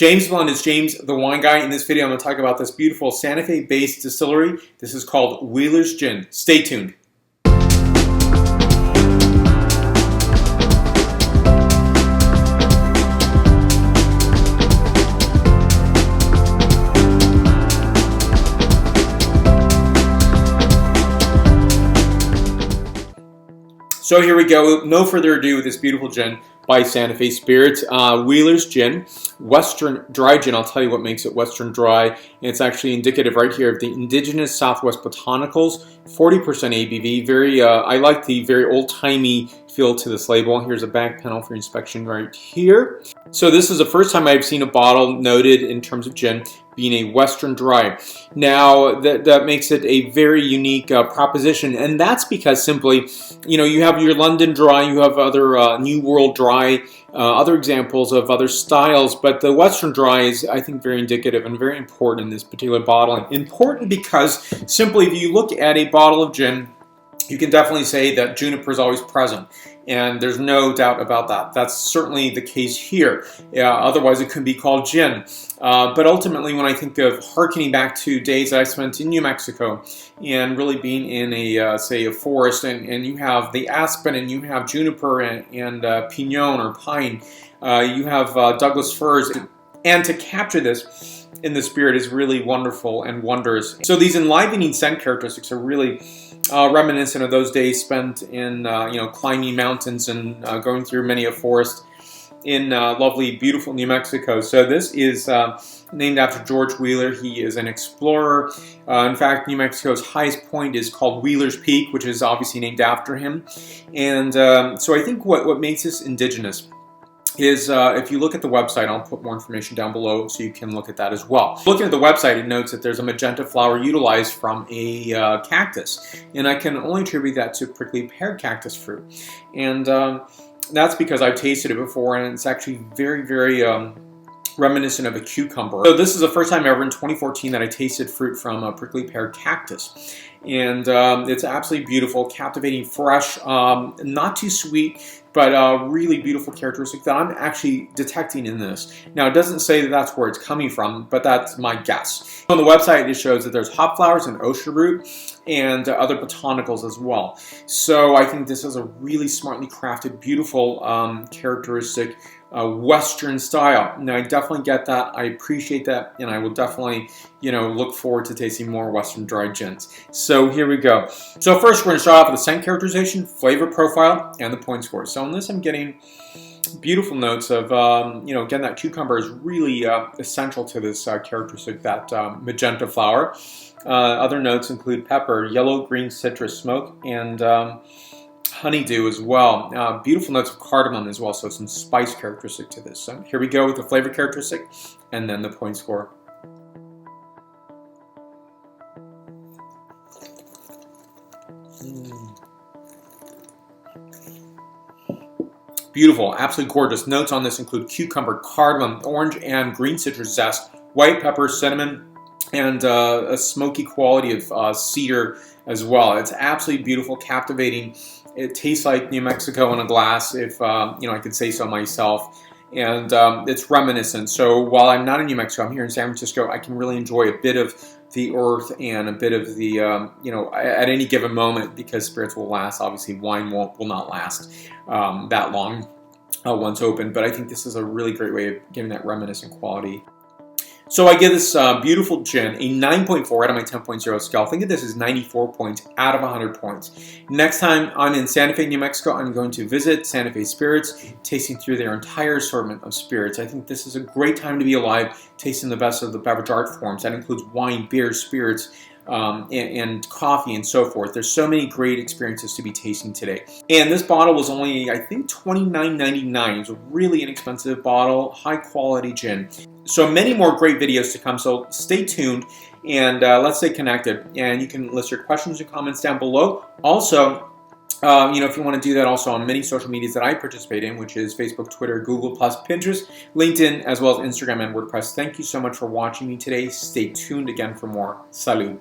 James Blunt is James the Wine Guy. In this video, I'm going to talk about this beautiful Santa Fe-based distillery. This is called Wheeler's Gin. Stay tuned. So here we go. No further ado with this beautiful gin by Santa Fe Spirits. Wheeler's Gin, Western Dry Gin. I'll tell you what makes it Western Dry. And it's actually indicative right here of the indigenous Southwest botanicals. 40% ABV. Very, I like the very old-timey feel to this label. Here's a back panel for inspection right here. So this is the first time I've seen a bottle noted in terms of gin being a Western Dry. Now that makes it a very unique proposition, and that's because simply, you know, you have your London Dry, you have other New World Dry, other examples of other styles, but the Western Dry is, I think, very indicative and very important in this particular bottle. Important because simply, if you look at a bottle of gin, you can definitely say that juniper is always present, and there's no doubt about that. That's certainly the case here. Otherwise, it could be called gin. But ultimately, when I think of harkening back to days that I spent in New Mexico and really being in a, say, a forest, and you have the aspen, and you have juniper and pinon or pine, you have Douglas firs, and to capture this in the spirit is really wonderful and wondrous. So these enlivening scent characteristics are really reminiscent of those days spent in you know, climbing mountains and going through many a forest in lovely, beautiful New Mexico. So this is named after George Wheeler. He is an explorer. In fact, New Mexico's highest point is called Wheeler's Peak, which is obviously named after him. And so I think what makes this indigenous is if you look at the website, I'll put more information down below so you can look at that as well. Looking at the website, it notes that there's a magenta flower utilized from a cactus, and I can only attribute that to prickly pear cactus fruit. And that's because I've tasted it before, and it's actually very, very reminiscent of a cucumber. So this is the first time ever in 2014 that I tasted fruit from a prickly pear cactus. And it's absolutely beautiful, captivating, fresh, not too sweet, but really beautiful characteristic that I'm actually detecting in this. Now, it doesn't say that that's where it's coming from, but that's my guess. On the website, it shows that there's hop flowers and osha root and other botanicals as well. So I think this is a really smartly crafted, beautiful characteristic Western style. Now, I definitely get that. I appreciate that, and I will definitely, you know, look forward to tasting more Western Dry gins. So here we go. So first, we're going to start off with the scent characterization, flavor profile, and the point score. So in this, I'm getting beautiful notes of, you know, again, that cucumber is really essential to this characteristic, that magenta flower. Other notes include pepper, yellow-green citrus smoke, and honeydew as well. Beautiful notes of cardamom as well, so some spice characteristic to this. So here we go with the flavor characteristic and then the point score. Beautiful, absolutely gorgeous. Notes on this include cucumber, cardamom, orange and green citrus zest, white pepper, cinnamon, and a smoky quality of cedar as well. It's absolutely beautiful, captivating. It tastes like New Mexico in a glass, if you know, I could say so myself. And it's reminiscent. So while I'm not in New Mexico, I'm here in San Francisco, I can really enjoy a bit of the earth and a bit of the, you know, at any given moment, because spirits will last. Obviously, wine will not last that long once open. But I think this is a really great way of giving that reminiscent quality. So I give this beautiful gin a 9.4 out of my 10.0 scale. Think of this as 94 points out of 100 points. Next time I'm in Santa Fe, New Mexico, I'm going to visit Santa Fe Spirits, tasting through their entire assortment of spirits. I think this is a great time to be alive, tasting the best of the beverage art forms. That includes wine, beer, spirits, and coffee and so forth. There's so many great experiences to be tasting today. And this bottle was only, I think, $29.99. It's a really inexpensive bottle, high quality gin. So many more great videos to come, so stay tuned and let's stay connected. And you can list your questions and comments down below. Also, you know, if you want to do that also on many social medias that I participate in, which is Facebook, Twitter, Google+, Pinterest, LinkedIn, as well as Instagram and WordPress. Thank you so much for watching me today. Stay tuned again for more. Salud.